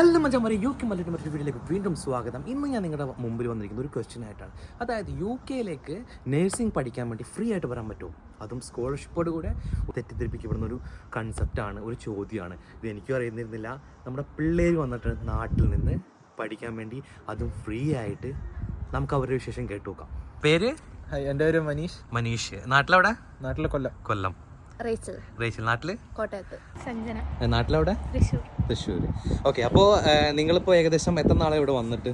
Hello മച്ചാമാരെ, U K Malayalam മറ്റൊരു വീഡിയോയിലേക്ക് വീണ്ടും സ്വാഗതം. ഇന്ന് ഞാൻ നിങ്ങളുടെ മുമ്പിൽ വന്നിരിക്കുന്ന ഒരു ക്വസ്റ്റ്യൻ ആയിട്ടാണ്. അതായത് യു കെയിലേക്ക് നേഴ്സിംഗ് പഠിക്കാൻ വേണ്ടി ഫ്രീ ആയിട്ട് വരാൻ പറ്റുമോ, അതും സ്കോളർഷിപ്പോട് കൂടെ തെറ്റിദ്ധരിപ്പിക്കപ്പെടുന്ന ഒരു കൺസെപ്റ്റാണ്, ഒരു ചോദ്യമാണ്. ഇത് എനിക്കും അറിയുന്നിരുന്നില്ല. നമ്മുടെ പിള്ളേർ വന്നിട്ട് നാട്ടിൽ നിന്ന് പഠിക്കാൻ വേണ്ടി, അതും ഫ്രീ ആയിട്ട്. നമുക്ക് അവരുടെ വിശേഷം കേട്ടു നോക്കാം. പേര്? എൻ്റെ പേര് മനീഷ്. നാട്ടിലെവിടെ? നാട്ടിലെ കൊല്ലം. റേച്ചൽ. നാട്ടില് കോട്ടയത്ത്. സഞ്ജന. നാട്ടിലെവിടെ? തൃശ്ശൂർ. ഓക്കെ. അപ്പോൾ നിങ്ങളിപ്പോൾ ഏകദേശം എത്ര നാളെ ഇവിടെ വന്നിട്ട്?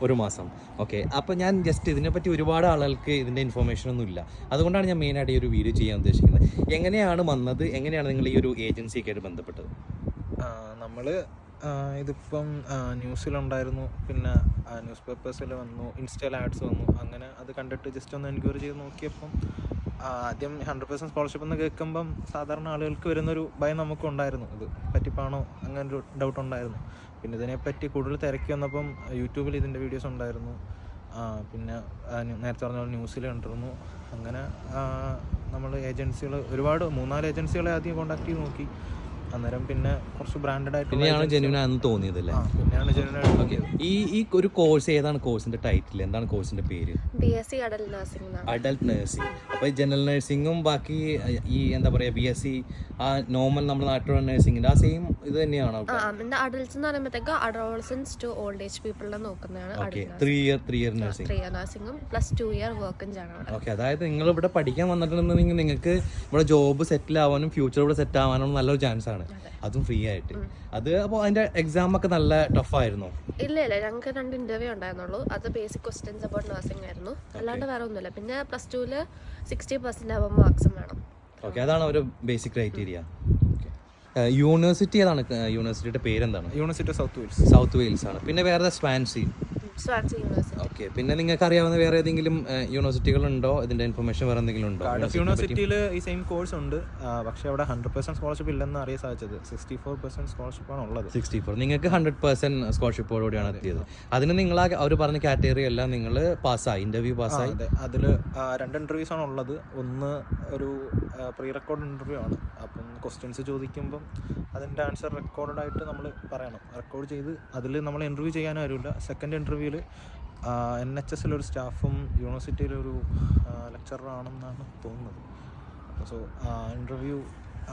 ഒരു മാസം. ഓക്കെ. അപ്പോൾ ഞാൻ ജസ്റ്റ് ഇതിനെപ്പറ്റി ഒരുപാട് ആളുകൾക്ക് ഇതിൻ്റെ ഇൻഫർമേഷൻ ഒന്നും ഇല്ല. അതുകൊണ്ടാണ് ഞാൻ മെയിനായിട്ട് ഈ ഒരു വീഡിയോ ചെയ്യാൻ ഉദ്ദേശിക്കുന്നത്. എങ്ങനെയാണ് വന്നത്, എങ്ങനെയാണ് നിങ്ങൾ ഈ ഒരു ഏജൻസിയൊക്കെ ആയിട്ട് ബന്ധപ്പെട്ടത്? നമ്മൾ ഇതിപ്പം ന്യൂസിലുണ്ടായിരുന്നു, പിന്നെ ന്യൂസ് പേപ്പേഴ്സിൽ വന്നു, ഇൻസ്റ്റയിൽ ആഡ്സ് വന്നു. അങ്ങനെ അത് കണ്ടിട്ട് ജസ്റ്റ് ഒന്ന് എൻക്വയറി ചെയ്ത് നോക്കിയപ്പം ആദ്യം 100% സ്കോളർഷിപ്പ് എന്ന് കേൾക്കുമ്പം സാധാരണ ആളുകൾക്ക് വരുന്നൊരു ഭയം നമുക്കും ഉണ്ടായിരുന്നു. ഇത് പറ്റിപ്പാണോ അങ്ങനൊരു ഡൗട്ട് ഉണ്ടായിരുന്നു. പിന്നെ ഇതിനെപ്പറ്റി കൂടുതൽ തിരക്കി വന്നപ്പം യൂട്യൂബിൽ ഇതിൻ്റെ വീഡിയോസ് ഉണ്ടായിരുന്നു. പിന്നെ നേരത്തെ പറഞ്ഞ ന്യൂസിൽ കണ്ടിരുന്നു. അങ്ങനെ നമ്മൾ ഏജൻസികൾ ഒരുപാട് 3-4 ഏജൻസികളെ ആദ്യം കോൺടാക്ട് ചെയ്ത് നോക്കി. അന്നേരം പിന്നെ കുറച്ച് ബ്രാൻഡഡ് ആയിട്ട് പിന്നെയാണ് ജെന്യുനാണെന്ന് തോന്നിയതല്ലേ? പിന്നെയാണ് ജെന്യുനായിട്ട്. ഓക്കെ. ഈ ഒരു കോഴ്സ് ഏതാണ്? കോഴ്സിന്റെ ടൈറ്റിൽ എന്താണ്? കോഴ്സിന്റെ പേര്? BSc adult nursing. Adult nursing. അപ്പോൾ ഈ ജനറൽ നഴ്സിംഗും ബാക്കി ഈ എന്താ പറയുക BSc ആ നോർമൽ നമ്മുടെ നാട്ടിലുള്ള നഴ്സിംഗിന്റെ ആ സെയിം ഇത് തന്നെയാണോ? അഡൽട്ട്സ് എന്ന് പറയുമ്പോഴത്തേക്ക് അഡോളസൻസ് ടു ഓൾഡ് ഏജ് പീപ്പിളിനെ നോക്കുന്നതാണ്. ഓക്കെ. 3 ഇയർ നഴ്സിംഗും പ്ലസ് 2 ഇയർ വർക്കും ചെയ്യണം. ഓക്കെ. അതായത് നിങ്ങൾ ഇവിടെ പഠിക്കാൻ വന്നിട്ടുണ്ടെങ്കിൽ നിങ്ങൾക്ക് ഇവിടെ ജോബ് സെറ്റിൽ ആവാനും ഫ്യൂച്ചർ ഇവിടെ സെറ്റ് ആവാനും നല്ലൊരു ചാൻസ് ആണ്, അതും ഫ്രീ ആയിട്ട്. അത് അപ്പോൾ അതിന്റെ എക്സാം ഒക്കെ നല്ല ടഫ് ആയിരുന്നോ? ഇല്ല, ഞങ്ങൾക്ക് 2 ഇന്റർവ്യൂ ഉണ്ടായിരുന്നുള്ളൂ. അത് ബേസിക് ക്വസ്റ്റ്യൻസ് അബൌട്ട് നഴ്സിംഗ് ആയിരുന്നു, അല്ലാണ്ട് വേറെ ഒന്നുമില്ല. പിന്നെ പ്ലസ് 2-ല് 60% ആവുമ്പോൾ മാർക്സും വേണം. ഓക്കെ. അതാണ് ഒരു ബേസിക് ക്രൈറ്റീരിയ. യൂണിവേഴ്സിറ്റി ഏതാണ്? യൂണിവേഴ്സിറ്റിയുടെ പേരെന്താണ്? യൂണിവേഴ്സിറ്റി സൗത്ത് വെയിൽസ് ആണ്. പിന്നെ വേറെ സ്വാൻസി. ഓക്കെ. പിന്നെ നിങ്ങൾക്ക് അറിയാവുന്ന വേറെ ഏതെങ്കിലും യൂണിവേഴ്സിറ്റികൾ ഉണ്ടോ? ഇതിന്റെ ഇൻഫർമേഷൻ വേറെ എന്തെങ്കിലും ഉണ്ടോ? യൂണിവേഴ്സിറ്റിയിൽ ഈ സെയിം കോഴ്സ് ഉണ്ട്, പക്ഷേ അവിടെ 100% സ്കോളർഷിപ്പ് ഇല്ലെന്ന് അറിയാൻ സാധിച്ചത്. 64% സ്കോളർഷിപ്പ് ആണ് ഉള്ളത്. 64. നിങ്ങൾക്ക് 100% സ്കോളർഷിപ്പോടുകൂടിയാണ് എത്തിയത്. അതിന് നിങ്ങൾ അവർ പറഞ്ഞ കാറ്റഗറി എല്ലാം നിങ്ങൾ പാസ്സായി, ഇന്റർവ്യൂ പാസ്സായി. അതിൽ 2 ഇന്റർവ്യൂസ് ആണ് ഉള്ളത്. ഒന്ന് ഒരു പ്രീ റെക്കോർഡ് ഇന്റർവ്യൂ ആണ്. അപ്പം ക്വസ്റ്റ്യൻസ് ചോദിക്കുമ്പം അതിൻ്റെ ആൻസർ റെക്കോർഡ് ആയിട്ട് നമ്മൾ പറയണം. റെക്കോർഡ് ചെയ്ത് അതിൽ നമ്മൾ ഇന്റർവ്യൂ ചെയ്യാനും ആരുമില്ല. സെക്കൻഡ് ഇന്റർവ്യൂവിൽ NHS-ലെ ഒരു സ്റ്റാഫും യൂണിവേഴ്സിറ്റിയിലെ ഒരു ലെക്ചറാണെന്നാണ് തോന്നുന്നത്. അപ്പോൾ ഇൻ്റർവ്യൂ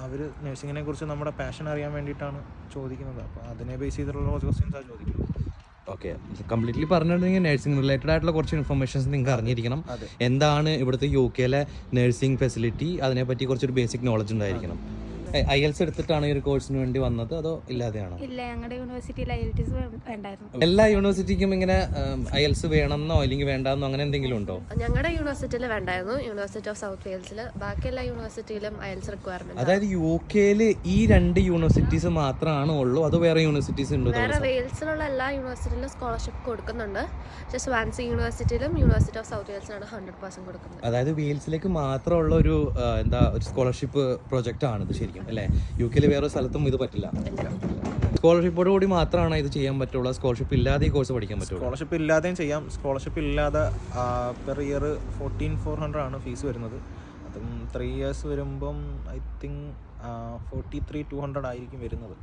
അവർ നഴ്സിങ്ങിനെ കുറിച്ച് നമ്മുടെ പാഷൻ അറിയാൻ വേണ്ടിയിട്ടാണ് ചോദിക്കുന്നത്. അപ്പോൾ അതിനെ ബേസ് ചെയ്തിട്ടുള്ള കുറച്ച് ക്വസ്റ്റ്യൻസാണ് ചോദിക്കുന്നത്. ഓക്കെ. കംപ്ലീറ്റ്ലി പറഞ്ഞിട്ടുണ്ടെങ്കിൽ നഴ്സിംഗ് റിലേറ്റഡ് ആയിട്ടുള്ള കുറച്ച് ഇൻഫർമേഷൻസ് നിങ്ങൾക്ക് അറിഞ്ഞിരിക്കണം. എന്താണ് ഇവിടുത്തെ UK-ലെ നഴ്സിംഗ് ഫെസിലിറ്റി, അതിനെപ്പറ്റി കുറച്ചൊരു ബേസിക് നോളജ് ഉണ്ടായിരിക്കണം. IELTS എടുത്തിട്ടാണ് ഈ ഒരു കോഴ്സിന് വേണ്ടി വന്നത്, അതോ ഇല്ലാതെയാണോ? ഇല്ല, ഞങ്ങളുടെ യൂണിവേഴ്സിറ്റിയിൽ IELTS വേണ്ടായിരുന്നു. എല്ലാ യൂണിവേഴ്സിറ്റിക്കും ഇങ്ങനെ IELTS വേണമെന്നോ അല്ലെങ്കിൽ വേണ്ടെന്നോ അങ്ങനെ എന്തെങ്കിലും ഉണ്ടോ? ഞങ്ങളുടെ യൂണിവേഴ്സിറ്റിയിൽ വേണ്ടായിരുന്നു, യൂണിവേഴ്സിറ്റി ഓഫ് സൗത്ത് വെയിൽസിൽ. ബാക്കി എല്ലാ യൂണിവേഴ്സിറ്റിയിലും IELTS റിക്വയർമെന്റ്. അതായത് UK-ൽ ഈ 2 യൂണിവേഴ്സിറ്റീസ് മാത്രമാണ് ഉള്ളൂ, അത് വേറെ യൂണിവേഴ്സിറ്റീസ് ഉണ്ടോ? വേറെ വെയിൽസിലുള്ള എല്ലാ യൂണിവേഴ്സിറ്റിയിലും സ്കോളർഷിപ്പ് കൊടുക്കുന്നുണ്ട്. പക്ഷേ സ്വാൻസി യൂണിവേഴ്സിറ്റിയിലും യൂണിവേഴ്സിറ്റി ഓഫ് സൗത്ത് വെയിൽസിലാണ് 100% കൊടുക്കുന്നത്. അതായത് വെയിൽസിലേക്ക് മാത്രമുള്ള ഒരു ഒരു സ്കോളർഷിപ്പ് പ്രൊജക്റ്റ് ആണ് ഇത് ശരിക്കും, അല്ലേ? UK-ൽ വേറെ സ്ഥലത്തും ഇത് പറ്റില്ല. സ്കോളർഷിപ്പോട് കൂടി മാത്രമാണ് ഇത് ചെയ്യാൻ പറ്റുള്ളൂ. സ്കോളർഷിപ്പ് ഇല്ലാതെ ഈ കോഴ്സ് പഠിക്കാൻ പറ്റുള്ളൂ. സ്കോളർഷിപ്പ് ഇല്ലാതെയും ചെയ്യാം. സ്കോളർഷിപ്പ് ഇല്ലാതെ പെർ ഇയർ 14,400 ആണ് ഫീസ് വരുന്നത്. അതും 3 ഇയേഴ്സ് വരുമ്പം ഐ തിങ്ക് 43,200 ആയിരിക്കും വരുന്നത്.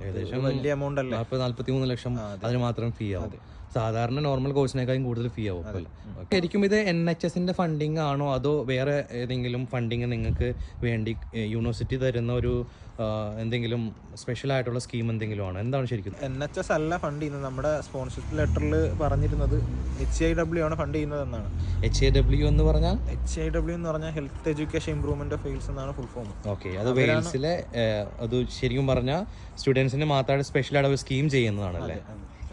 ഏകദേശം വലിയ എമൗണ്ട് അല്ല. 43 ലക്ഷം അതിന് മാത്രം ഫീ ആവും. സാധാരണ നോർമൽ കോഴ്സിനേക്കാളും കൂടുതൽ ഫീ ആവും. ശരിക്കും ഇത് NHS-ന്റെ ഫണ്ടിങ് ആണോ, അതോ വേറെ ഏതെങ്കിലും ഫണ്ടിങ് നിങ്ങൾക്ക് വേണ്ടി യൂണിവേഴ്സിറ്റി തരുന്ന ഒരു എന്തെങ്കിലും സ്പെഷ്യൽ ആയിട്ടുള്ള സ്കീം എന്തെങ്കിലും ആണോ? എന്താണ് ശരിക്കും? NHS അല്ല ഫണ്ട് ചെയ്യുന്നത്. നമ്മുടെ സ്പോൺസർഷിപ്പ് ലെറ്ററിൽ പറഞ്ഞിരുന്നത് HIW ആണ് ഫണ്ട് ചെയ്യുന്നത് എന്നാണ്. HIW എന്ന് പറഞ്ഞാൽ? HIW എന്ന് പറഞ്ഞാൽ health education improvement of Wales എന്നാണ് ഫുൾ ഫോം. ഓക്കെ. അത് വെയിൽസിലെ അത് ശരിക്കും പറഞ്ഞാൽ സ്റ്റുഡൻസിന് മാത്രമായിട്ട് സ്പെഷ്യൽ ആയിട്ട് ഒരു സ്കീം ചെയ്യുന്നതാണല്ലേ?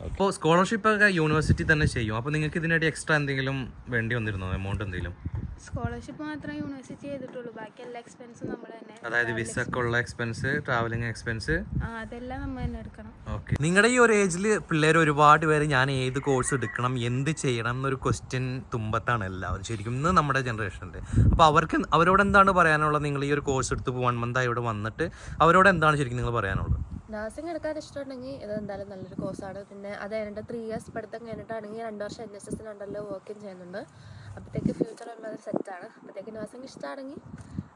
അപ്പോൾ സ്കോളർഷിപ്പ് ഒക്കെ യൂണിവേഴ്സിറ്റി തന്നെ ചെയ്യും. അപ്പോൾ നിങ്ങൾക്ക് ഇതിനായിട്ട് എക്സ്ട്രാ എന്തെങ്കിലും വേണ്ടി വന്നിരുന്നോ, എമൗണ്ട് എന്തെങ്കിലും? സ്കോളർഷിപ്പ് മാത്രമേ യൂണിവേഴ്സിറ്റി ചെയ്തിട്ടുള്ളൂ, ബാക്കി എല്ലാ എക്സ്പെൻസും നമ്മൾ തന്നെ. അതായത് വിസക്കുള്ള എക്സ്പെൻസ്, ട്രാവലിംഗ് എക്സ്പെൻസ് അതെല്ലാം നമ്മൾ തന്നെ എടുക്കണം. ഓക്കെ. നിങ്ങളുടെ ഈ ഒരു ഏജിൽ പിള്ളേർ ഒരുപാട് പേര് ഞാൻ ഏത് കോഴ്സ് എടുക്കണം, എന്ത് ചെയ്യണം എന്നൊരു ക്വസ്റ്റ്യൻ തുമ്പത്താണ് എല്ലാവരും ശരിക്കും ഇന്ന് നമ്മുടെ ജനറേഷനിൽ. അപ്പോൾ അവരോട് എന്താണ് പറയാനുള്ളത്? നിങ്ങൾ ഈ ഒരു കോഴ്സ് എടുത്ത് 1 മന്തായി ഇവിടെ വന്നിട്ട് അവരോട് എന്താണ് ശരിക്കും നിങ്ങൾ പറയാനുള്ളത്? നഴ്സിംഗ് എടുക്കാൻ ഇഷ്ടമുണ്ടെങ്കിൽ ഇത് എന്തായാലും നല്ലൊരു കോഴ്സാണ്. പിന്നെ അത് കഴിഞ്ഞിട്ട് 3 ഇയേഴ്സ് പഠിത്തം കഴിഞ്ഞിട്ടാണെങ്കിൽ 2 വർഷം NHS-നുണ്ടല്ലോ വർക്കും ചെയ്യുന്നുണ്ട്. അപ്പോഴത്തേക്ക് ഫ്യൂച്ചർ ഒരുമാതിരി സെറ്റാണ്. അപ്പോഴത്തേക്ക് നഴ്സിംഗ് ഇഷ്ടമാണെങ്കിൽ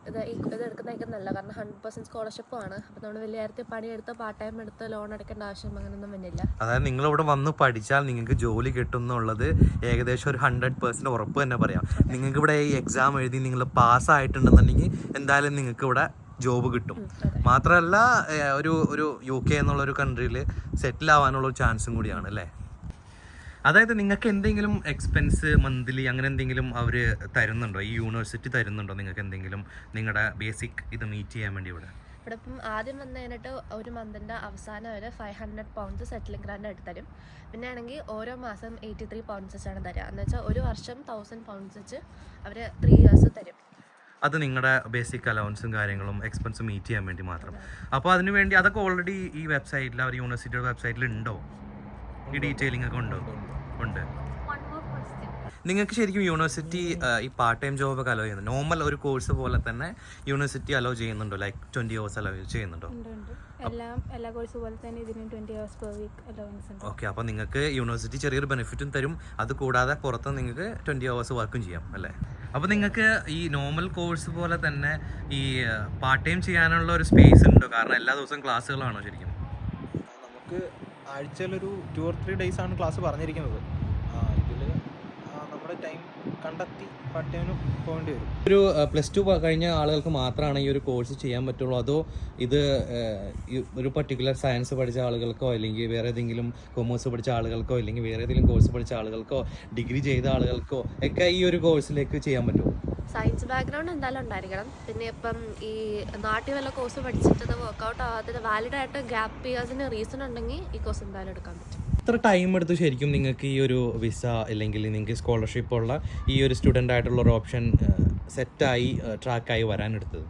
ഇത് എടുക്കുന്നതായിരിക്കും നല്ല, കാരണം 100% സ്കോളർഷിപ്പുമാണ്. അപ്പോൾ നമ്മൾ വലിയ കാര്യത്തിൽ പണിയെടുത്ത് പാർട്ട് ടൈം എടുത്ത് ലോൺ അടയ്ക്കേണ്ട ആവശ്യം അങ്ങനെയൊന്നും വന്നില്ല. അതായത് നിങ്ങളിവിടെ വന്ന് പഠിച്ചാൽ നിങ്ങൾക്ക് ജോലി കിട്ടും എന്നുള്ളത് ഏകദേശം ഒരു 100% ഉറപ്പ് തന്നെ പറയാം. നിങ്ങൾക്ക് ഇവിടെ ഈ എക്സാം എഴുതി നിങ്ങൾ പാസ്സായിട്ടുണ്ടെന്നുണ്ടെങ്കിൽ എന്തായാലും നിങ്ങൾക്ക് ഇവിടെ ജോബ് കിട്ടും. മാത്രമല്ല ഒരു UK എന്നുള്ളൊരു കൺട്രിയിൽ സെറ്റിൽ ആവാനുള്ള ഒരു ചാൻസും കൂടിയാണ് അല്ലേ? അതായത് നിങ്ങൾക്ക് എന്തെങ്കിലും എക്സ്പെൻസ് മന്ത്ലി അങ്ങനെ എന്തെങ്കിലും അവർ തരുന്നുണ്ടോ? ഈ യൂണിവേഴ്സിറ്റി തരുന്നുണ്ടോ നിങ്ങൾക്ക് എന്തെങ്കിലും നിങ്ങളുടെ ബേസിക് ഇത് മീറ്റ് ചെയ്യാൻ വേണ്ടി ഇവിടെ? ഇവിടെ ഇപ്പം ആദ്യം വന്നു കഴിഞ്ഞിട്ട് ഒരു മന്തിൻ്റെ അവസാനം വരെ £500 സെറ്റിലിംഗ് ഗ്രാൻഡ് ആയിട്ട് തരും. പിന്നെ ആണെങ്കിൽ ഓരോ മാസം £83 വെച്ചാണ് തരിക. എന്ന് വെച്ചാൽ ഒരു വർഷം £1000 വെച്ച് അവർ 3 years തരും. അത് നിങ്ങളുടെ ബേസിക് അലവൻസും കാര്യങ്ങളും എക്സ്പെൻസ് മീറ്റ് ചെയ്യാൻ വേണ്ടി മാത്രം. അപ്പോൾ അതിന് വേണ്ടി അതൊക്കെ ഓൾറെഡി ഈ വെബ്സൈറ്റിൽ അവർ യൂണിവേഴ്സിറ്റിയുടെ വെബ്സൈറ്റിൽ ഉണ്ടോ? ഈ ഡീറ്റെയിലിംഗ് ഒക്കെ ഉണ്ടോ? ഉണ്ട്. നിങ്ങൾക്ക് ശരിക്കും യൂണിവേഴ്സിറ്റി ഈ പാർട്ട് ടൈം ജോബൊക്കെ അലോ ചെയ്യുന്നുണ്ട്? നോർമൽ ഒരു കോഴ്സ് പോലെ തന്നെ യൂണിവേഴ്സിറ്റി അലോ ചെയ്യുന്നുണ്ടോ? ലൈക്ക് 20 hours അലോ ചെയ്യുന്നുണ്ടോ? എല്ലാ കോഴ്സ് പോലെ തന്നെ ഇതിന് 20 hours per week allowance ഉണ്ട്. ഓക്കെ, അപ്പോൾ നിങ്ങൾക്ക് യൂണിവേഴ്സിറ്റി ചെറിയൊരു ബെനിഫിറ്റും തരും. അത് കൂടാതെ പുറത്ത് നിങ്ങൾക്ക് 20 hours വർക്കും ചെയ്യാം അല്ലേ? അപ്പോൾ നിങ്ങൾക്ക് ഈ നോർമൽ കോഴ്സ് പോലെ തന്നെ ഈ പാർട്ട് ടൈം ചെയ്യാനുള്ള ഒരു സ്പേസ് ഉണ്ടോ? കാരണം എല്ലാ ദിവസവും ക്ലാസ്സുകളാണോ ശരിക്കും? നമുക്ക് ആഴ്ചയിലൊരു 2 or 3 days ആണ് ക്ലാസ് പറഞ്ഞിരിക്കുന്നത്. ഇതിൽ നമ്മുടെ ടൈം കണ്ടെത്തി പാർട്ട് ടൈമിന് പോകേണ്ടി വരും. ഒരു +2 കഴിഞ്ഞ ആളുകൾക്ക് മാത്രമാണ് ഈ ഒരു കോഴ്സ് ചെയ്യാൻ പറ്റുള്ളൂ? അതോ ഇത് ഒരു പർട്ടിക്കുലർ സയൻസ് പഠിച്ച ആളുകൾക്കോ അല്ലെങ്കിൽ വേറെ ഏതെങ്കിലും കൊമേഴ്സ് പഠിച്ച ആളുകൾക്കോ അല്ലെങ്കിൽ വേറെ ഏതെങ്കിലും കോഴ്സ് പഠിച്ച ആളുകൾക്കോ ഡിഗ്രി ചെയ്ത ആളുകൾക്കോ ഒക്കെ ഈ ഒരു കോഴ്സിലേക്ക് ചെയ്യാൻ പറ്റുമോ? സയൻസ് ബാക്ക്ഗ്രൗണ്ട് എന്തായാലും ഉണ്ടായിരിക്കണം. പിന്നെ ഇപ്പം ഈ നാട്ടിൽ വല്ല കോഴ്സ് പഠിച്ചിട്ട് അത് വർക്കൗട്ട് ആവാത്തത് വാലിഡായിട്ട് ഗ്യാപ്പ് ഇയേഴ്സിന് റീസൺ ഉണ്ടെങ്കിൽ ഈ കോഴ്സ് എന്തായാലും എടുക്കാൻ പറ്റും. എത്ര ടൈം എടുത്തു ശരിക്കും നിങ്ങൾക്ക് ഈ ഒരു വിസ അല്ലെങ്കിൽ നിങ്ങൾക്ക് സ്കോളർഷിപ്പ് ഉള്ള ഈ ഒരു സ്റ്റുഡൻ്റ് ആയിട്ടുള്ള ഒരു ഓപ്ഷൻ സെറ്റായി ട്രാക്കായി വരാനെടുത്തത്?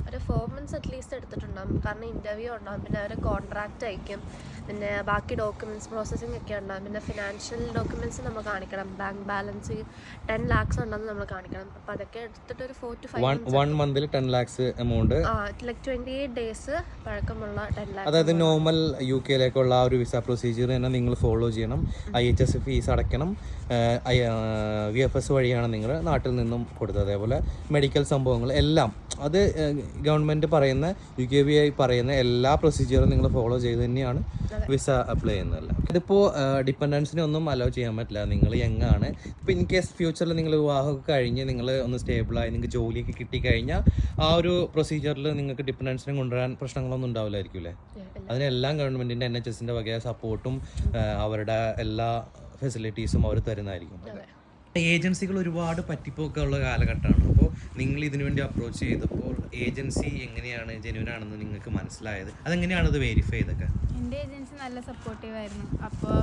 ഒരു 4 months അറ്റ്ലീസ്റ്റ് എടുത്തിട്ടുണ്ടാകും. കാരണം ഇൻ്റർവ്യൂ ഉണ്ടാകും, പിന്നെ അവർ കോൺട്രാക്റ്റ് അയക്കും, പിന്നെ ബാക്കി ഡോക്യുമെൻറ്റ്സ് പ്രോസസ്സിംഗ് ഒക്കെ ഉണ്ടാകും, പിന്നെ ഫിനാൻഷ്യൽ ഡോക്യുമെൻറ്റ്സ് നമ്മൾ കാണിക്കണം. ബാങ്ക് ബാലൻസ് 10 lakhs ഉണ്ടെന്ന് നമ്മൾ കാണിക്കണം. അപ്പോൾ അതൊക്കെ എടുത്തിട്ട് ഒരു 4 to 5 months. 1 month 10 lakhs amount, like 28 days പഴക്കമുള്ള 10 lakhs. അതായത് നോർമൽ UK-ലേക്കുള്ള ആ ഒരു വിസ പ്രൊസീജിയർ തന്നെ നിങ്ങൾ ഫോളോ ചെയ്യണം. IHS ഫീസ് അടയ്ക്കണം. VFS വഴിയാണ് നിങ്ങൾ നാട്ടിൽ നിന്നും കൊടുത്തത്. അതേപോലെ മെഡിക്കൽ സംഭവങ്ങൾ എല്ലാം അത് ഗവൺമെൻറ് പറയുന്ന UKVI പറയുന്ന എല്ലാ പ്രൊസീജിയറും നിങ്ങൾ ഫോളോ ചെയ്ത് തന്നെയാണ് വിസ അപ്ലൈ ചെയ്യുന്നതല്ല. ഇതിപ്പോൾ ഡിപ്പെൻഡൻസിനെ ഒന്നും അലോ ചെയ്യാൻ പറ്റില്ല. നിങ്ങൾ യങ്ങാണ്. ഇപ്പോൾ ഇൻ കേസ് ഫ്യൂച്ചറിൽ നിങ്ങൾ വിവാഹമൊക്കെ കഴിഞ്ഞ് നിങ്ങൾ ഒന്ന് സ്റ്റേബിളായി നിങ്ങൾക്ക് ജോലിയൊക്കെ കിട്ടിക്കഴിഞ്ഞാൽ ആ ഒരു പ്രൊസീജിയറിൽ നിങ്ങൾക്ക് ഡിപ്പെൻഡൻസിനെ കൊണ്ടുവരാൻ പ്രശ്നങ്ങളൊന്നും ഉണ്ടാവില്ലായിരിക്കും അല്ലേ? അതിനെല്ലാം ഗവൺമെൻറ്റിൻ്റെ NHSൻ്റെ വക സപ്പോർട്ടും അവരുടെ എല്ലാ ഫെസിലിറ്റീസും അവർ തരുന്നതായിരിക്കും. ഏജൻസികൾ ഒരുപാട് പറ്റിപ്പൊക്കെ ഉള്ള കാലഘട്ടമാണ്. അപ്പോൾ നിങ്ങൾ ഇതിനു വേണ്ടി അപ്രോച്ച് ചെയ്തപ്പോൾ ഏജൻസി എങ്ങനെയാണ് ജെന്യൂനാണെന്ന് നിങ്ങൾക്ക് മനസ്സിലായത്? അതെങ്ങനെയാണ് ഇത് വെരിഫൈ ചെയ്തൊക്കെ? എൻ്റെ ഏജൻസി നല്ല സപ്പോർട്ടീവ് ആയിരുന്നു. അപ്പോൾ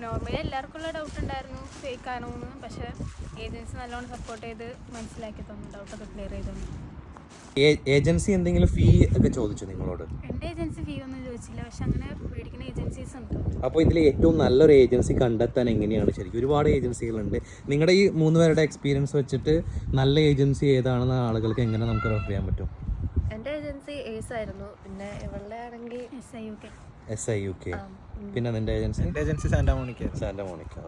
നോർമലി എല്ലാവർക്കും ഉള്ള ഡൗട്ട് ഉണ്ടായിരുന്നു ഫേക്ക് ആണോ എന്ന്. പക്ഷേ ഏജൻസി നല്ലോണം സപ്പോർട്ട് ചെയ്ത് മനസ്സിലാക്കി തന്നു, ഡൗട്ടൊക്കെ ക്ലിയർ ചെയ്തു. ഏജൻസി എന്തെങ്കിലും ഫീ ഒക്കെ ചോദിച്ചു നിങ്ങളോട്? എൻ്റെ ഏജൻസി ഫീ ഒന്നും ചോദിച്ചില്ല, പക്ഷെ അങ്ങനെ മേടിക്കുന്ന ഏജൻസീസ് ഉണ്ട്. അപ്പോൾ ഇതിൽ ഏറ്റവും നല്ലൊരു ഏജൻസി കണ്ടെത്താൻ എങ്ങനെയാണ് ശരിക്കും? ഒരുപാട് ഏജൻസികളുണ്ട്. നിങ്ങളുടെ ഈ 3 പേരുടെ എക്സ്പീരിയൻസ് വെച്ചിട്ട് നല്ല ഏജൻസി ഏതാണെന്ന് ആളുകൾക്ക് എങ്ങനെ നമുക്ക് റെഫർ ചെയ്യാൻ പറ്റും? എൻ്റെ ഏജൻസി ഏസ് ആയിരുന്നു. പിന്നെ ഇവളുടെ ആണെങ്കിൽ SIUK. പിന്നെ അതിൻ്റെ ഏജൻസി സാന്റാ മോണിക്ക.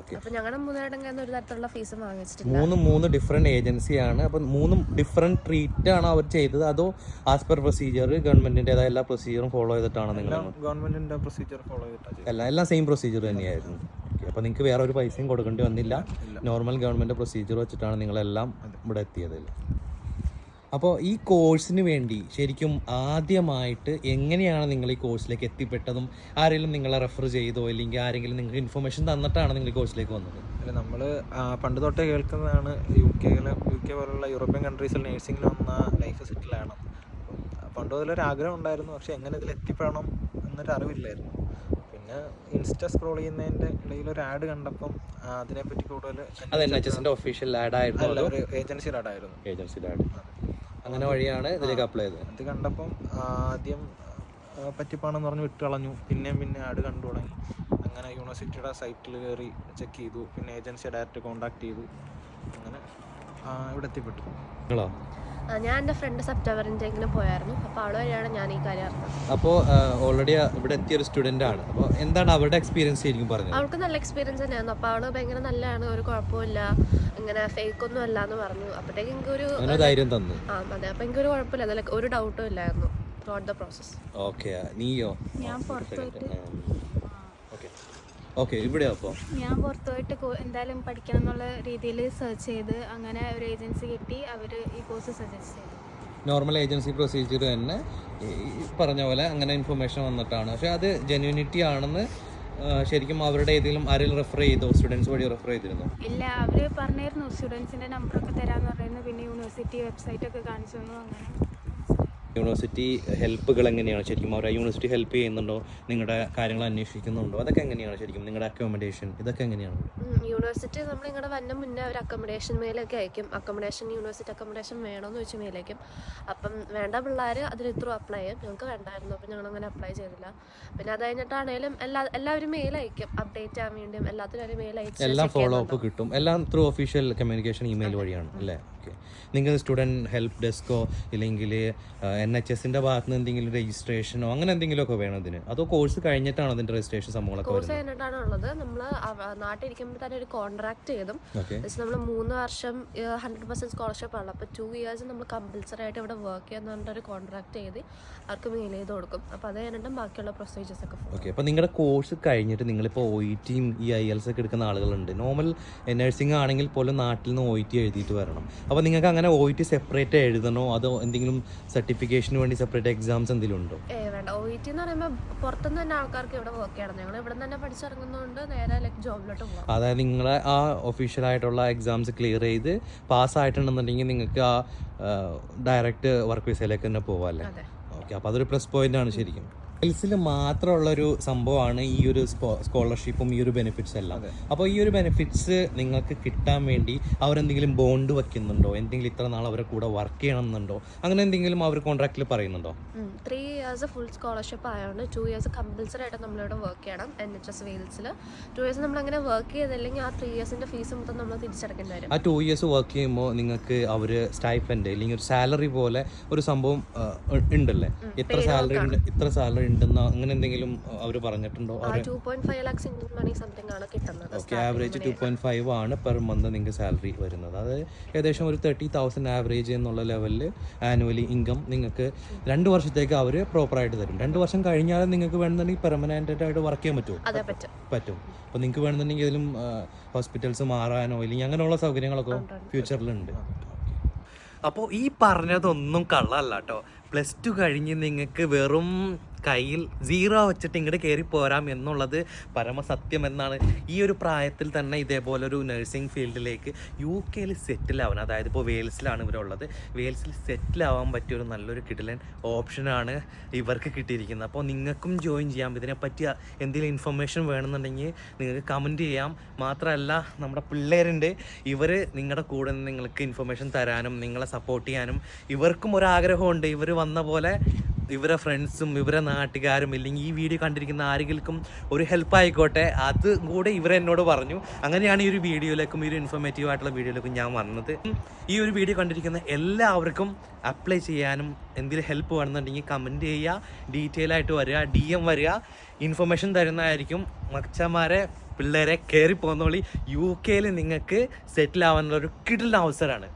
ഓക്കെ. അപ്പോൾ ഞങ്ങളുടെ 3 പേരുടെ ഒരു തരത്തിലുള്ള ഫീസ് വാങ്ങിച്ചിട്ടില്ല. 3 ഡിഫറെൻറ്റ് ഏജൻസിയാണ്. അപ്പം 3 ഡിഫറെൻറ്റ് ട്രീറ്റ് ആണ് അവർ ചെയ്തത്? അതോ ആസ് പെർ പ്രൊസീജിയർ ഗവൺമെൻറ്റിൻ്റെതായ എല്ലാ പ്രൊസീജിയറും ഫോളോ ചെയ്തിട്ടാണ് നിങ്ങൾ? ഗവൺമെന്റിന്റെ പ്രൊസീജിയർ ഫോളോ ചെയ്തിട്ടാണ്. എല്ലാം സെയിം പ്രൊസീജിയർ തന്നെയായിരുന്നു. അപ്പോൾ നിങ്ങൾക്ക് വേറെ ഒരു പൈസയും കൊടുക്കേണ്ടി വന്നില്ല. നോർമൽ ഗവൺമെൻറ് പ്രൊസീജിയർ വെച്ചിട്ടാണ് നിങ്ങളെല്ലാം ഇവിടെ എത്തിയത്. അപ്പോൾ ഈ കോഴ്സിന് വേണ്ടി ശരിക്കും ആദ്യമായിട്ട് എങ്ങനെയാണ് നിങ്ങൾ ഈ കോഴ്സിലേക്ക് എത്തിപ്പെട്ടതും? ആരെങ്കിലും നിങ്ങളെ റെഫർ ചെയ്തോ അല്ലെങ്കിൽ ആരെങ്കിലും നിങ്ങൾക്ക് ഇൻഫർമേഷൻ തന്നിട്ടാണ് നിങ്ങൾ ഈ കോഴ്സിലേക്ക് വന്നത്? അല്ല, നമ്മൾ പണ്ട് തൊട്ടേ കേൾക്കുന്നതാണ് UK പോലുള്ള യൂറോപ്യൻ കൺട്രീസിൽ നേഴ്സിംഗിൽ വന്ന ലൈഫ് സെറ്റിലാണ്. പണ്ട് മുതലൊരു ആഗ്രഹം ഉണ്ടായിരുന്നു, പക്ഷെ എങ്ങനെ ഇതിൽ എത്തിപ്പെടണം എന്നൊരു അറിവില്ലായിരുന്നു. പിന്നെ ഇൻസ്റ്റ സ്ക്രോൾ ചെയ്യുന്നതിൻ്റെ ഇടയിൽ ഒരു ആഡ് കണ്ടപ്പം അതിനെപ്പറ്റി കൂടുതൽ ഒഫീഷ്യൽ ആഡ് ആയിരുന്നു, ഏജൻസിയുടെ ആഡായിരുന്നു. അങ്ങനെ വഴിയാണ് ഇതിലേക്ക് അപ്ലൈ ചെയ്തത്. അത് കണ്ടപ്പം ആദ്യം പറ്റിപ്പാണെന്ന് പറഞ്ഞ് വിട്ട് കളഞ്ഞു. പിന്നെ ആഡ് കണ്ടു തുടങ്ങി. അങ്ങനെ യൂണിവേഴ്സിറ്റിയുടെ സൈറ്റിൽ കയറി ചെക്ക് ചെയ്തു. പിന്നെ ഏജൻസിയെ ഡയറക്റ്റ് കോൺടാക്ട് ചെയ്തു. അങ്ങനെ ഇവിടെ എത്തിപ്പെട്ടു. ഞാൻ എൻ്റെ ഫ്രണ്ട് സെപ്റ്റംബർ ഇൻടേക്കിന് പോയായിരുന്നു. അപ്പോൾ അവൾ വഴിയാണ് ഞാൻ ഈ കാര്യം അറിഞ്ഞത്. അപ്പോൾ ഓൾറെഡി ഇവിടെ എത്തിയൊരു സ്റ്റുഡൻ്റ് ആണ്. അപ്പോൾ എന്താണ് അവരുടെ എക്സ്പീരിയൻസ് ശരിക്കും പറഞ്ഞത്? അവൾക്ക് നല്ല എക്സ്പീരിയൻസ് തന്നെയായിരുന്നു. അപ്പോൾ അവൾ ഭയങ്കര നല്ലതാണ്, ഒരു കുഴപ്പമില്ല, ഇങ്ങനെ ഫേക്ക് ഒന്നും അല്ല എന്ന് പറഞ്ഞു. അപ്പോഴത്തേക്ക് എനിക്കൊരു ധൈര്യം തന്നു. അതെ, അപ്പോൾ എനിക്കൊരു കുഴപ്പമില്ല, അതിൽ ഒരു ഡൗട്ടും ഇല്ലായിരുന്നു ത്രൂഔട്ട് ദ പ്രോസസ്. ഓക്കെ, നീയോ? ഞാൻ പുറത്ത് പോയിട്ട് ഓക്കെ, ഇവിടെ അപ്പോൾ ഞാൻ പുറത്ത് പോയിട്ട് എന്തായാലും പഠിക്കണം എന്നുള്ള രീതിയിൽ സെർച്ച് ചെയ്ത് അങ്ങനെ ഒരു ഏജൻസി കിട്ടി. അവർ ഈ കോഴ്സ് സജസ്റ്റ് ചെയ്തു. നോർമൽ ഏജൻസി പ്രൊസീജിയർ തന്നെ ഈ പറഞ്ഞ പോലെ അങ്ങനെ ഇൻഫർമേഷൻ വന്നിട്ടാണ്. പക്ഷെ അത് ജെന്യൂനിറ്റി ആണെന്ന് ശരിക്കും അവരുടെ ഏതെങ്കിലും ആരെങ്കിലും റെഫർ ചെയ്തോ? സ്റ്റുഡൻസ് വഴി റെഫർ ചെയ്തിരുന്നു? ഇല്ല, അവർ പറഞ്ഞിരുന്നു സ്റ്റുഡൻസിൻ്റെ നമ്പറൊക്കെ തരാമെന്ന് പറയുന്നത്. പിന്നെ യൂണിവേഴ്സിറ്റി വെബ്സൈറ്റൊക്കെ കാണിച്ചു തന്നു. അങ്ങനെ യൂണിവേഴ്സിറ്റി ഹെൽപ്പുകൾ എങ്ങനെയാണ് ശരിക്കും? അവർ യൂണിവേഴ്സിറ്റി ഹെൽപ്പ് ചെയ്യുന്നുണ്ടോ? നിങ്ങളുടെ കാര്യങ്ങൾ അന്വേഷിക്കുന്നുണ്ടോ? അതൊക്കെ എങ്ങനെയാണ് ശരിക്കും? നിങ്ങളുടെ അക്കോമഡേഷൻ ഇതൊക്കെ എങ്ങനെയാണ്? യൂണിവേഴ്സിറ്റി നമ്മൾ ഇങ്ങനെ വന്ന മുന്നേ ഒരു അക്കോമഡേഷൻ മെയിലൊക്കെ അയക്കും. യൂണിവേഴ്സിറ്റി അക്കോമഡേഷൻ വേണമെന്ന് ചോദിച്ചാൽ മെയിലയക്കും. അപ്പം വേണ്ട പിള്ളേർ അതിന് ഇത്ര അപ്ലൈ ചെയ്യും. ഞങ്ങൾക്ക് വേണ്ടായിരുന്നു, അപ്പം ഞങ്ങളങ്ങനെ അപ്ലൈ ചെയ്തില്ല. പിന്നെ അത് കഴിഞ്ഞിട്ടാണേലും എല്ലാവരും മെയിൽ അയക്കും, അപ്ഡേറ്റ് ചെയ്യാൻ വേണ്ടിയും എല്ലാത്തിനും ഒരു മെയിൽ അയച്ചു. എല്ലാം ഫോളോ അപ്പ് കിട്ടും, എല്ലാം ത്രൂ ഒഫീഷ്യൽ കമ്മ്യൂണിക്കേഷൻ ഇമെയിൽ വഴിയാണ് അല്ലേ? ഓക്കെ. നിങ്ങൾ സ്റ്റുഡൻറ്റ് ഹെൽപ്പ് ഡെസ്കോ ഇല്ലെങ്കിൽ NHSൻ്റെ ഭാഗത്ത് നിന്ന് എന്തെങ്കിലും രജിസ്ട്രേഷനോ അങ്ങനെ എന്തെങ്കിലുമൊക്കെ വേണം ഇതിന്? അതോ കോഴ്സ് കഴിഞ്ഞിട്ടാണോ അതിൻ്റെ രജിസ്ട്രേഷൻ സംഭവങ്ങളൊക്കെ? കോഴ്സ് കഴിഞ്ഞിട്ടാണ് ഉള്ളത്. നമ്മൾ നാട്ടിലിരിക്കുമ്പോൾ തന്നെ ഒരു കോൺട്രാക്ട് ചെയ്തും നമ്മൾ 3 വർഷം 100% സ്കോളർഷിപ്പ് ആണ്. അപ്പോൾ 2 years നമ്മൾ കമ്പൽസറി ആയിട്ട് ഇവിടെ വർക്ക് ചെയ്യാൻ ഒരു കോൺട്രാക്ട് ചെയ്ത് അവർക്ക് മെയിൽ ചെയ്ത് കൊടുക്കും. അപ്പോൾ അത് കഴിഞ്ഞിട്ടും ബാക്കിയുള്ള പ്രൊസീജിയേഴ്സ് ഒക്കെ. ഓക്കെ. അപ്പോൾ നിങ്ങളുടെ കോഴ്സ് കഴിഞ്ഞിട്ട് നിങ്ങളിപ്പോൾ OET ഈ IELTS ഒക്കെ എടുക്കുന്ന ആളുകളുണ്ട്. നോർമൽ നഴ്സിംഗ് ആണെങ്കിൽ പോലും നാട്ടിൽ നിന്ന് OET എഴുതിയിട്ട് വരണം. അപ്പോൾ നിങ്ങൾക്ക് അങ്ങനെ OET സെപ്പറേറ്റ് എഴുതണോ? അതോ എന്തെങ്കിലും സർട്ടിഫിക്കേഷന് വേണ്ടി സെപ്പറേറ്റ് എക്സാംസ് എന്തെങ്കിലും ഉണ്ടോ? വേണ്ട. OET എന്ന് പറയുമ്പോൾ പുറത്തുനിന്ന് തന്നെ ആൾക്കാർക്ക് ഇവിടെ വർക്ക് ചെയ്യണം. ഞങ്ങൾ ഇവിടെ തന്നെ പഠിച്ചിറങ്ങുന്നതുകൊണ്ട് നേരെ ജോബിലോട്ട് പോകാം. അതായത് നിങ്ങളെ ആ ഒഫീഷ്യലായിട്ടുള്ള എക്സാംസ് ക്ലിയർ ചെയ്ത് പാസ്സായിട്ടുണ്ടെന്നുണ്ടെങ്കിൽ നിങ്ങൾക്ക് ആ ഡയറക്റ്റ് വർക്ക് വിസയിലേക്ക് തന്നെ പോകാമല്ലേ? ഓക്കെ. അപ്പോൾ അതൊരു പ്ലസ് പോയിന്റ് ആണ് ശരിക്കും. വെയിൽസിൽ മാത്രമുള്ളൊരു സംഭവമാണ് ഈ ഒരു സ്കോളർഷിപ്പും ഈ ഒരു ബെനിഫിറ്റ്സ് എല്ലാം. അപ്പോൾ ഈ ഒരു ബെനിഫിറ്റ്സ് നിങ്ങൾക്ക് കിട്ടാൻ വേണ്ടി അവരെന്തെങ്കിലും ബോണ്ട് വയ്ക്കുന്നുണ്ടോ? എന്തെങ്കിലും ഇത്ര നാൾ അവരെ കൂടെ വർക്ക് ചെയ്യണം എന്നുണ്ടോ? അങ്ങനെ എന്തെങ്കിലും അവർ കോൺട്രാക്റ്റിൽ പറയുന്നുണ്ടോ? 3 years ഫുൾ സ്കോളർഷിപ്പ് ആയതുകൊണ്ട് 2 years കമ്പൽസറി ആയിട്ട് നമ്മളിവിടെ വർക്ക് ചെയ്യണം. NHS വെയിൽസിൽ 2 years നമ്മളങ്ങനെ വർക്ക് ചെയ്തില്ലെങ്കിൽ ആ 3 yearsൻ്റെ ഫീസ് മൊത്തം നമ്മൾ തിരിച്ചടക്കേണ്ടി വരും. ആ 2 years വർക്ക് ചെയ്യുമ്പോൾ നിങ്ങൾക്ക് അവർ സ്റ്റൈഫൻഡ് അല്ലെങ്കിൽ ഒരു സാലറി പോലെ ഒരു സംഭവം ഉണ്ടല്ലേ? ഇത്ര സാലറി ഉണ്ടെന്ന് അങ്ങനെ എന്തെങ്കിലും അവർ പറഞ്ഞിട്ടുണ്ടോ? 2.5 lakhs Indian money സംതിങ് ആണ് കിട്ടുന്നത്. ഓക്കെ. ആവറേജ് 2.5 ആണ് പെർ മന്ത് നിങ്ങൾക്ക് സാലറി വരുന്നത്. അത് ഏകദേശം ഒരു 30,000 ആവറേജ് എന്നുള്ള ലെവലിൽ ആനുവലി ഇൻകം നിങ്ങൾക്ക് 2 വർഷത്തേക്ക് അവർ പ്രോപ്പറായിട്ട് തരും. 2 വർഷം കഴിഞ്ഞാൽ നിങ്ങൾക്ക് വേണമെന്നുണ്ടെങ്കിൽ പെർമനൻ്റ് ആയിട്ട് വർക്ക് ചെയ്യാൻ പറ്റുമോ? പറ്റും. അപ്പോൾ നിങ്ങൾക്ക് വേണമെന്നുണ്ടെങ്കിൽ ഇതിലും ഹോസ്പിറ്റൽസ് മാറാനോ ഇല്ലെങ്കിൽ അങ്ങനെയുള്ള സൗകര്യങ്ങളൊക്കെ ഫ്യൂച്ചറിലുണ്ട്. അപ്പോൾ ഈ പറഞ്ഞതൊന്നും കള്ളല്ല കേട്ടോ. +2 കഴിഞ്ഞ് നിങ്ങൾക്ക് വെറും കയ്യിൽ 0 വെച്ചിട്ട് ഇങ്ങോട്ട് കയറി പോരാം എന്നുള്ളത് പരമസത്യം എന്നാണ്. ഈ ഒരു പ്രായത്തിൽ തന്നെ ഇതേപോലൊരു നഴ്സിംഗ് ഫീൽഡിലേക്ക് UK സെറ്റിൽ ആവാൻ, അതായത് ഇപ്പോൾ വെയിൽസിലാണ് ഇവരുള്ളത്, വെയിൽസിൽ സെറ്റിൽ ആവാൻ പറ്റിയൊരു നല്ലൊരു കിടിലൻ ഓപ്ഷനാണ് ഇവർക്ക് കിട്ടിയിരിക്കുന്നത്. അപ്പോൾ നിങ്ങൾക്കും ജോയിൻ ചെയ്യാം. ഇതിനെപ്പറ്റി എന്തെങ്കിലും ഇൻഫർമേഷൻ വേണമെന്നുണ്ടെങ്കിൽ നിങ്ങൾക്ക് കമൻറ്റ് ചെയ്യാം. മാത്രമല്ല നമ്മുടെ പിള്ളേരുണ്ട്, ഇവർ നിങ്ങളുടെ കൂടെ നിന്ന് നിങ്ങൾക്ക് ഇൻഫർമേഷൻ തരാനും നിങ്ങളെ സപ്പോർട്ട് ചെയ്യാനും ഇവർക്കും ഒരാഗ്രഹമുണ്ട്. ഇവർ വന്ന പോലെ ഇവരെ ഫ്രണ്ട്സും ഇവരെ നാട്ടുകാരും ഇല്ലെങ്കിൽ ഈ വീഡിയോ കണ്ടിരിക്കുന്ന ആരെങ്കിലും ഒരു ഹെൽപ്പ് ആയിക്കോട്ടെ, അത് കൂടെ ഇവരെന്നോട് പറഞ്ഞു. അങ്ങനെയാണ് ഈ ഒരു വീഡിയോയിലേക്കും ഈ ഒരു ഇൻഫോർമേറ്റീവ് ആയിട്ടുള്ള വീഡിയോയിലേക്കും ഞാൻ വന്നത്. ഈ ഒരു വീഡിയോ കണ്ടിരിക്കുന്ന എല്ലാവർക്കും അപ്ലൈ ചെയ്യാനും എന്തെങ്കിലും ഹെൽപ്പ് വേണമെന്നുണ്ടെങ്കിൽ കമൻറ്റ് ചെയ്യുക, ഡീറ്റെയിൽ ആയിട്ട് വരിക, DM വരിക, ഇൻഫർമേഷൻ തരുന്നതായിരിക്കും. മച്ചന്മാരെ പിള്ളേരെ കയറി പോകുന്നോളി. UK നിങ്ങൾക്ക് സെറ്റിൽ ആവാനുള്ളൊരു കിടിലൻ അവസരമാണ്.